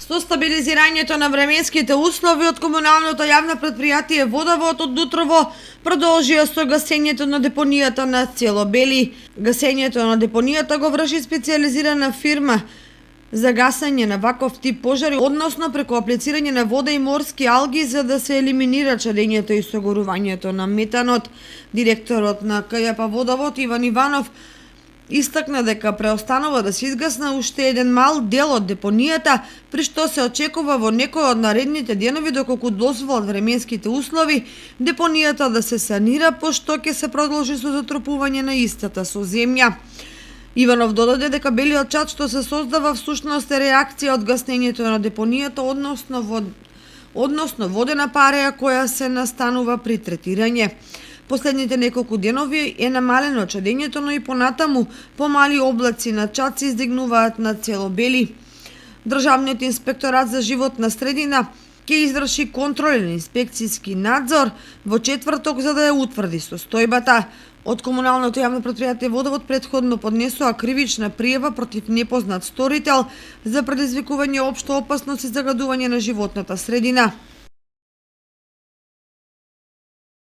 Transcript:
Со стабилизирањето на временските услови од комуналното јавно претпријатие Водовод од утрово продолжија со гасењето на депонијата на Цело Бели. Гасењето на депонијата го врши специјализирана фирма за гасење на ваков тип пожари, односно преку аплицирање на вода и морски алги за да се елиминира чадењето и согорувањето на метанот. Директорот на КЈП Водовод Иван Иванов истакна дека преостанува да се изгасна уште еден мал дел од депонијата, при што се очекува во некој од наредните денови, доколку дозволат временските услови, депонијата да се санира, пошто ќе се продолжи со затрупување на истата со земја. Иванов додаде дека белиот чад што се создава всушност е реакција од гаснењето на депонијата, односно водена пареја која се настанува при третирање. Последните неколку денови е намалено чадењето, но и понатаму помали облаци на чад се издигнуваат на Цело Бели. Државниот инспекторат за животна средина ќе изврши контролен инспекцијски надзор во четврток за да ја утврди состојбата. Од комуналното јавно претпријатие Водовод претходно поднесоа кривична пријава против непознат сторител за предизвикување општо опасност и загадување на животната средина.